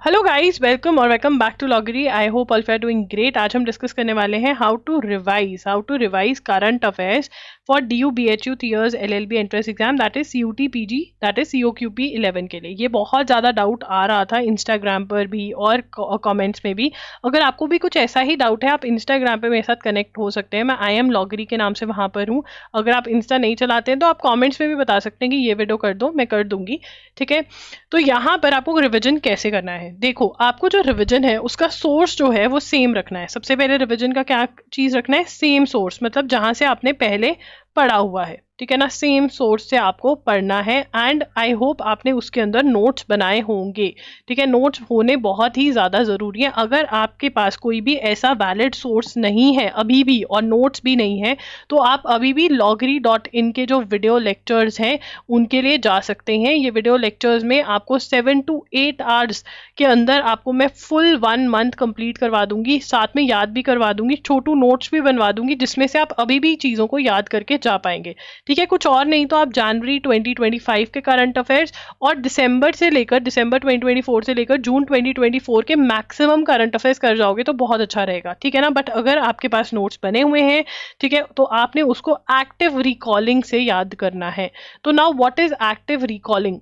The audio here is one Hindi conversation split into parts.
Hello guys, welcome back to लॉगरी। I hope all you are doing great. आज हम डिस्कस करने वाले हैं how to revise current affairs for DU BHU थियर्स LLB entrance exam, that is CUT PG, that is COQP 11 के लिए। ये बहुत ज़्यादा डाउट आ रहा था इंस्टाग्राम पर भी और कमेंट्स में भी। अगर आपको भी कुछ ऐसा ही डाउट है, आप इंस्टाग्राम पे मेरे साथ कनेक्ट हो सकते हैं। मैं IM लॉगरी के नाम से वहाँ पर हूँ। अगर आप इंस्टा नहीं चलाते हैं तो आप कॉमेंट्स में भी बता सकते हैं कि ये वीडियो कर दो, मैं कर दूंगी। ठीक है, तो यहाँ पर आपको रिविजन कैसे करना है, देखो आपको जो रिवीजन है उसका सोर्स जो है वो सेम रखना है। सबसे पहले रिवीजन का क्या चीज रखना है, सेम सोर्स, मतलब जहां से आपने पहले पढ़ा हुआ है। ठीक है ना, सेम सोर्स से आपको पढ़ना है। एंड आई होप आपने उसके अंदर नोट्स बनाए होंगे। ठीक है, नोट्स होने बहुत ही ज्यादा जरूरी है। अगर आपके पास कोई भी ऐसा वैलिड सोर्स नहीं है अभी भी और नोट्स भी नहीं है, तो आप अभी भी logri.in के जो वीडियो लेक्चर्स हैं उनके लिए जा सकते हैं। ये वीडियो लेक्चर्स में आपको 7 to 8 आवर्स के अंदर आपको मैं फुल 1 मंथ कंप्लीट करवा दूंगी, साथ में याद भी करवा दूंगी, छोटू नोट्स भी बनवा दूंगी, जिसमें से आप अभी भी चीज़ों को याद करके जा पाएंगे। ठीक है, कुछ और नहीं तो आप जनवरी 2025 के करंट अफेयर्स और दिसंबर 2024 से लेकर जून 2024 के मैक्सिमम करंट अफेयर्स कर जाओगे तो बहुत अच्छा रहेगा। ठीक है ना, बट अगर आपके पास नोट्स बने हुए हैं, ठीक है, तो आपने उसको एक्टिव रिकॉलिंग से याद करना है। तो now what is active recalling?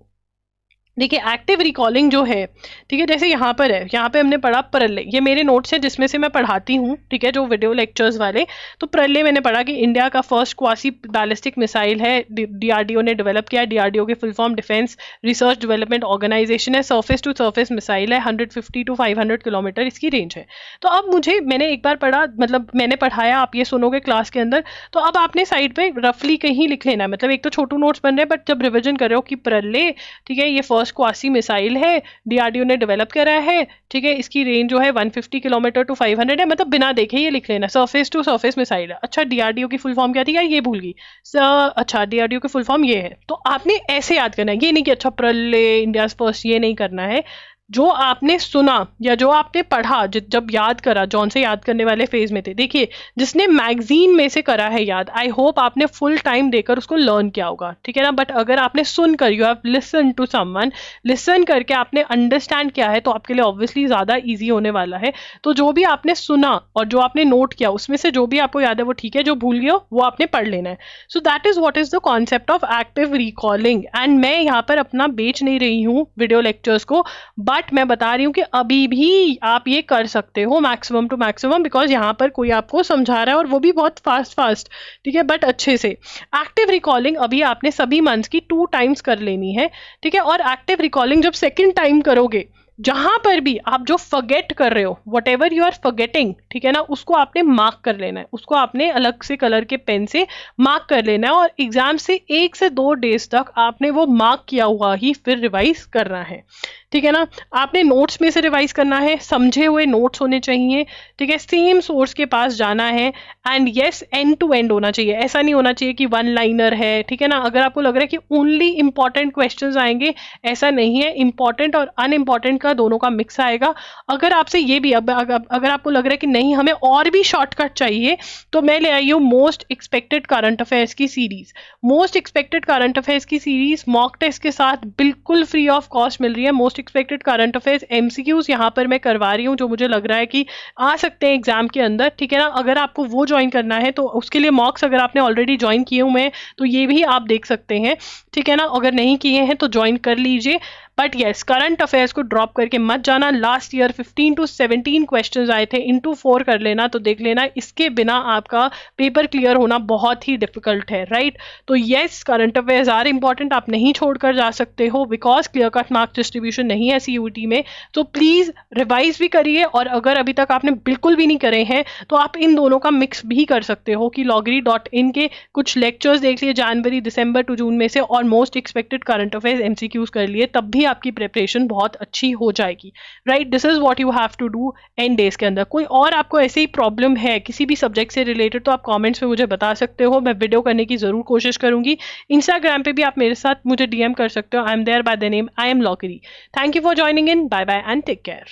देखिए, एक्टिव रिकॉलिंग जो है, ठीक है, जैसे यहाँ पर है, यहाँ पे हमने पढ़ा प्रलय। ये मेरे नोट्स है जिसमें से मैं पढ़ाती हूँ। ठीक है, जो वीडियो लेक्चर्स वाले। तो प्रलय मैंने पढ़ा कि इंडिया का फर्स्ट क्वासी बैलिस्टिक मिसाइल है, DRDO ने डेवलप किया है। DRDO की full form defence research development organisation है। सरफेस टू सरफेस मिसाइल है, 150 to 500 किलोमीटर इसकी रेंज है। तो अब मैंने एक बार पढ़ा, मतलब मैंने पढ़ाया, आप ये सुनोगे क्लास के अंदर। तो अब आपने साइड पे रफली कहीं लिख लेना है, मतलब एक तो छोटू नोट्स बन रहे हैं, बट जब रिविजन कर रहे हो कि प्रलय, ठीक है, ये फर्स्ट क्वासी मिसाइल है, DRDO ने डेवलप करा है। ठीक है, इसकी रेंज जो है 150 किलोमीटर to 500 है, मतलब बिना देखे ये लिख लेना, सरफेस टू सरफेस मिसाइल है। अच्छा, DRDO की फुल फॉर्म क्या थी यार, ये भूल गई। अच्छा, DRDO की फुल फॉर्म ये है। तो आपने ऐसे याद करना है, ये नहीं कि अच्छा प्रलय इंडिया फर्स्ट, ये नहीं करना है। जो आपने सुना या जो आपने पढ़ा, जब याद करा, जौन से याद करने वाले फेज में थे, देखिए जिसने मैगजीन में से करा है याद, आई होप आपने फुल टाइम देकर उसको लर्न किया होगा। ठीक है ना, बट अगर आपने सुनकर, you have listen to someone, listen करके आपने अंडरस्टैंड किया है, तो आपके लिए ऑब्वियसली ज्यादा ईजी होने वाला है। तो जो भी आपने सुना और जो आपने नोट किया, उसमें से जो भी आपको याद है वो ठीक है, जो भूल गया वो आपने पढ़ लेना है। So that is what is the concept of active recalling. And मैं यहाँ पर अपना बेच नहीं रही हूँ वीडियो लेक्चर्स को, बट मैं बता रही हूँ कि अभी भी आप ये कर सकते हो मैक्सिमम टू मैक्सिमम, बिकॉज यहाँ पर कोई आपको समझा रहा है और वो भी बहुत फास्ट। ठीक है, बट अच्छे से। एक्टिव रिकॉलिंग अभी आपने सभी मंथ्स की 2 टाइम्स कर लेनी है। ठीक है, और एक्टिव रिकॉलिंग जब सेकेंड टाइम करोगे, जहां पर भी आप जो फॉरगेट कर रहे हो, whatever you are forgetting, ठीक है ना, उसको आपने मार्क कर लेना है, उसको आपने अलग से कलर के पेन से मार्क कर लेना है। और एग्जाम से 1 से 2 डेज तक आपने वो मार्क किया हुआ ही फिर रिवाइज करना है। ठीक है ना, आपने नोट्स में से रिवाइज करना है, समझे हुए नोट्स होने चाहिए। ठीक है, सेम सोर्स के पास जाना है। And yes, end to end होना चाहिए, ऐसा नहीं होना चाहिए कि 1 लाइनर है। ठीक है ना, अगर आपको लग रहा है कि ओनली इंपॉर्टेंट क्वेश्चंस आएंगे, ऐसा नहीं है, इंपॉर्टेंट और अनइम्पॉर्टेंट का दोनों का मिक्स आएगा। अगर आपसे ये भी अगर आपको लग रहा है कि नहीं हमें और भी शॉर्टकट चाहिए, तो मैं ले आई हूँ मोस्ट एक्सपेक्टेड करंट अफेयर्स की series. Most expected current affairs की सीरीज मॉक टेस्ट के साथ बिल्कुल फ्री ऑफ कॉस्ट मिल रही है। Most expected current affairs MCQs यहाँ पर मैं करवा रही हूँ, जो मुझे लग रहा है कि आ सकते हैं एग्जाम के अंदर। ठीक है ना, अगर आपको वो ज्वाइन करना है तो उसके लिए मॉक्स अगर आपने ऑलरेडी ज्वाइन किए हुए हैं तो ये भी आप देख सकते हैं। ठीक है ना, अगर नहीं किए हैं तो ज्वाइन कर लीजिए। बट यस, करंट अफेयर्स को ड्रॉप करके मत जाना। लास्ट ईयर 15 to 17 क्वेश्चंस आए थे, इनटू 4 कर लेना, तो देख लेना, इसके बिना आपका पेपर क्लियर होना बहुत ही डिफिकल्ट है, राइट। तो yes, current affairs are important, आप नहीं छोड़कर जा सकते हो, because clear cut mark distribution नहीं है CUT में। तो प्लीज रिवाइज भी करिए, और अगर अभी तक आपने बिल्कुल भी नहीं करे हैं तो आप इन दोनों का मिक्स भी कर सकते हो कि logri.in के कुछ लेक्चर्स देख लिए जनवरी दिसंबर टू जून में से, और most expected current affairs MCQs कर लिए, तब भी आपकी प्रिपरेशन बहुत अच्छी हो जाएगी, right. This is what you have to do N days के अंदर। कोई और आपको ऐसे ही प्रॉब्लम है किसी भी सब्जेक्ट से रिलेटेड, तो आप कमेंट्स में मुझे बता सकते हो, मैं वीडियो करने की जरूर कोशिश करूंगी। इंस्टाग्राम पे भी आप मेरे साथ मुझे DM कर सकते हो, I am there by the name I am लॉगरी। Thank you for joining in, bye bye and take care.